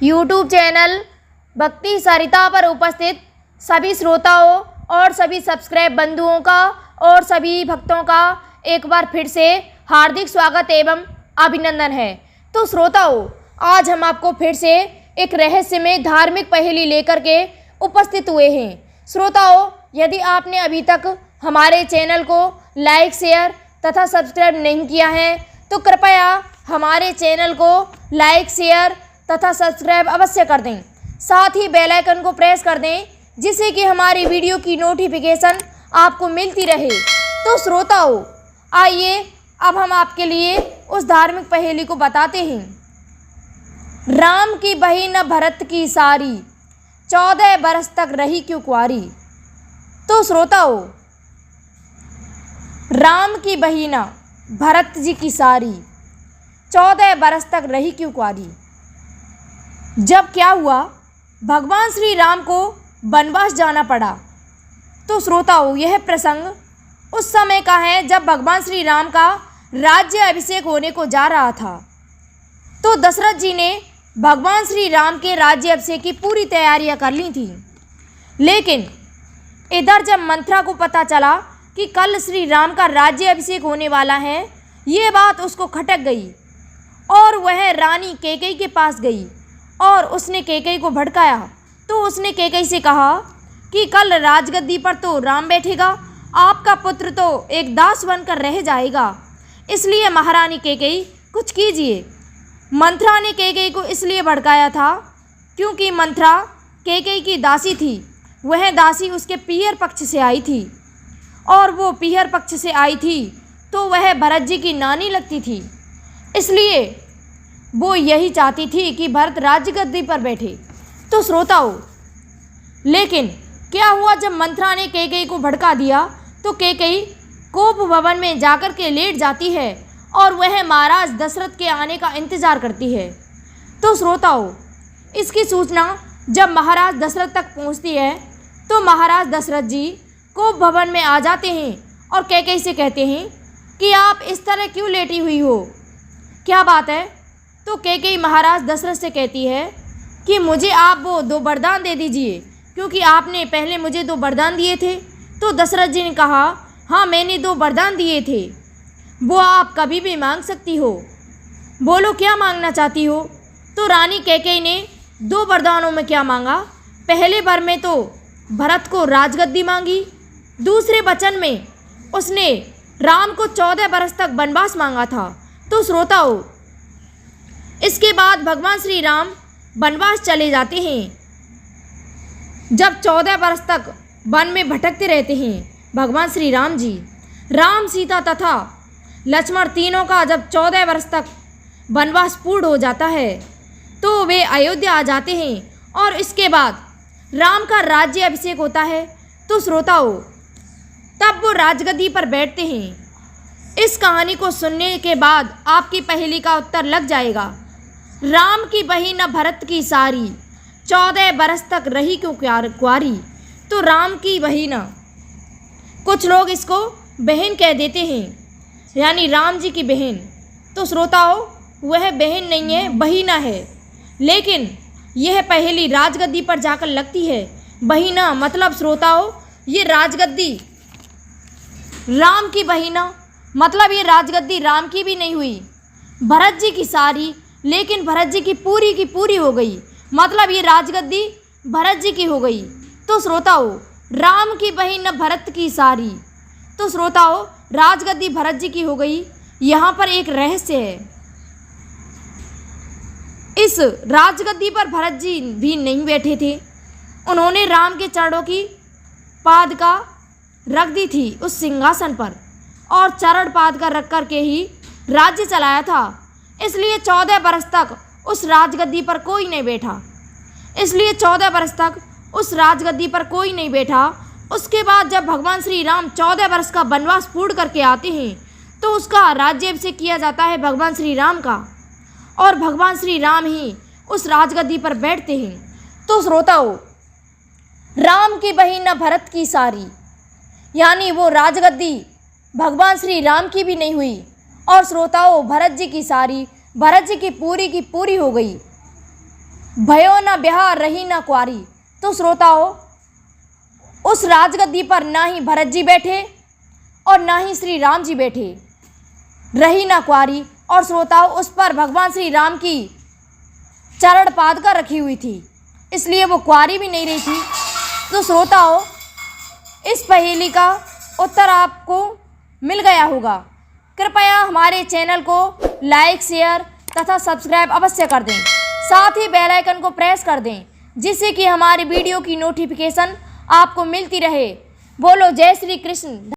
YouTube channel भक्ति सरिता पर उपस्थित सभी श्रोताओं और सभी सब्सक्राइब बंधुओं का और सभी भक्तों का एक बार फिर से हार्दिक स्वागत एवं अभिनंदन है। तो श्रोताओं, आज हम आपको फिर से एक रहस्यमय धार्मिक पहेली लेकर के उपस्थित हुए हैं। श्रोताओं, यदि आपने अभी तक हमारे चैनल को लाइक, शेयर तथा सब्सक्राइब नहीं किया है तो कृपया हमारे चैनल को लाइक, शेयर तथा सब्सक्राइब अवश्य कर दें। साथ ही बेल आइकन को प्रेस कर दें जिससे कि हमारी वीडियो की नोटिफिकेशन आपको मिलती रहे। तो श्रोताओं, आइए अब हम आपके लिए उस धार्मिक पहेली को बताते हैं। राम की बहिन भरत की सारी, 14 बरस तक रही क्यों कुंवारी। तो श्रोताओं, राम की बहिना भरत जी की सारी, 14 बरस तक रही क्यों कुंवारी। जब क्या हुआ, भगवान श्री राम को वनवास जाना पड़ा। तो श्रोताओं, यह प्रसंग उस समय का है जब भगवान श्री राम का राज्य अभिषेक होने को जा रहा था। तो दशरथ जी ने भगवान श्री राम के राज्य अभिषेक की पूरी तैयारियां कर ली थी। लेकिन इधर जब मंथरा को पता चला कि कल श्री राम का राज्य अभिषेक होने वाला है, ये बात उसको खटक गई और वह रानी कैकेयी के पास गई और उसने कैकेयी को भड़काया। तो उसने कैकेयी से कहा कि कल राजगद्दी पर तो राम बैठेगा, आपका पुत्र तो एक दास बनकर रह जाएगा, इसलिए महारानी कैकेयी कुछ कीजिए। मंथरा ने कैकेयी को इसलिए भड़काया था क्योंकि मंथरा कैकेयी की दासी थी। वह दासी उसके पीहर पक्ष से आई थी और वो पीहर पक्ष से आई थी तो वह भरत जी की नानी लगती थी, इसलिए वो यही चाहती थी कि भरत राजगद्दी पर बैठे। तो श्रोताओं, लेकिन क्या हुआ, जब मंथरा ने कैकेयी को भड़का दिया तो कैकेयी कोप भवन में जाकर के लेट जाती है और वह महाराज दशरथ के आने का इंतज़ार करती है। तो श्रोताओं, इसकी सूचना जब महाराज दशरथ तक पहुंचती है तो महाराज दशरथ जी कोप भवन में आ जाते हैं और कैकेयी से कहते हैं कि आप इस तरह क्यों लेटी हुई हो, क्या बात है। तो कैकेयी महाराज दशरथ से कहती है कि मुझे आप वो 2 वरदान दे दीजिए, क्योंकि आपने पहले मुझे 2 वरदान दिए थे। तो दशरथ जी ने कहा, हाँ मैंने 2 वरदान दिए थे, वो आप कभी भी मांग सकती हो, बोलो क्या मांगना चाहती हो। तो रानी कैकेयी ने 2 वरदानों में क्या मांगा, पहले वर में तो भरत को राजगद्दी मांगी, दूसरे वचन में उसने राम को 14 बरस तक वनवास मांगा था। तो श्रोताओं, इसके बाद भगवान श्री राम वनवास चले जाते हैं। जब 14 बरस तक वन में भटकते रहते हैं भगवान श्री राम जी, राम, सीता तथा लक्ष्मण तीनों का जब 14 वर्ष तक वनवास पूर्ण हो जाता है तो वे अयोध्या आ जाते हैं और इसके बाद राम का राज्य अभिषेक होता है। तो श्रोताओं, तब वो राजगद्दी पर बैठते हैं। इस कहानी को सुनने के बाद आपकी पहेली का उत्तर लग जाएगा। राम की बहिन भरत की सारी, 14 बरस तक रही क्यों कुंवारी। तो राम की बहिन, कुछ लोग इसको बहन कह देते हैं, यानी राम जी की बहन। तो श्रोताओं, वह बहन नहीं है, बहिना है। लेकिन यह पहेली राजगद्दी पर जाकर लगती है। बहिना मतलब श्रोताओं, ये राजगद्दी राम की बहिना मतलब ये राजगद्दी राम की भी नहीं हुई, भरत जी की सारी, लेकिन भरत जी की पूरी हो गई, मतलब ये राजगद्दी भरत जी की हो गई। तो श्रोताओं, राम की बहिन भरत की सारी, तो श्रोताओं राजगद्दी भरत जी की हो गई। यहाँ पर एक रहस्य है, इस राजगद्दी पर भरत जी भी नहीं बैठे थे, उन्होंने राम के चरणों की पादका रख दी थी उस सिंहासन पर और चरण पादका रख कर के ही राज्य चलाया था। इसलिए 14 बरस तक उस राजगद्दी पर कोई नहीं बैठा, इसलिए 14 बरस तक उस राजगद्दी पर कोई नहीं बैठा। उसके बाद जब भगवान श्री राम 14 वर्ष का वनवास पूर्ण करके आते हैं तो उसका राज्याभिषेक किया जाता है भगवान श्री राम का, और भगवान श्री राम ही उस राजगद्दी पर बैठते हैं। तो श्रोताओं, राम की बहिन भरत की सारी, यानी वो राजगद्दी भगवान श्री राम की भी नहीं हुई और श्रोताओं भरत जी की सारी, भरत जी की पूरी हो गई। भयो न ब्याह रही न कुंवारी। तो श्रोताओं, उस राजगद्दी पर ना ही भरत जी बैठे और ना ही श्री राम जी बैठे, रही ना कुंवारी। और श्रोताओं, उस पर भगवान श्री राम की चरण पादुका रखी हुई थी, इसलिए वो कुंवारी भी नहीं रही थी। तो श्रोताओं, इस पहेली का उत्तर आपको मिल गया होगा। कृपया हमारे चैनल को लाइक, शेयर तथा सब्सक्राइब अवश्य कर दें। साथ ही बेल आइकन को प्रेस कर दें, जिससे कि हमारी वीडियो की नोटिफिकेशन आपको मिलती रहे। बोलो जय श्री कृष्ण।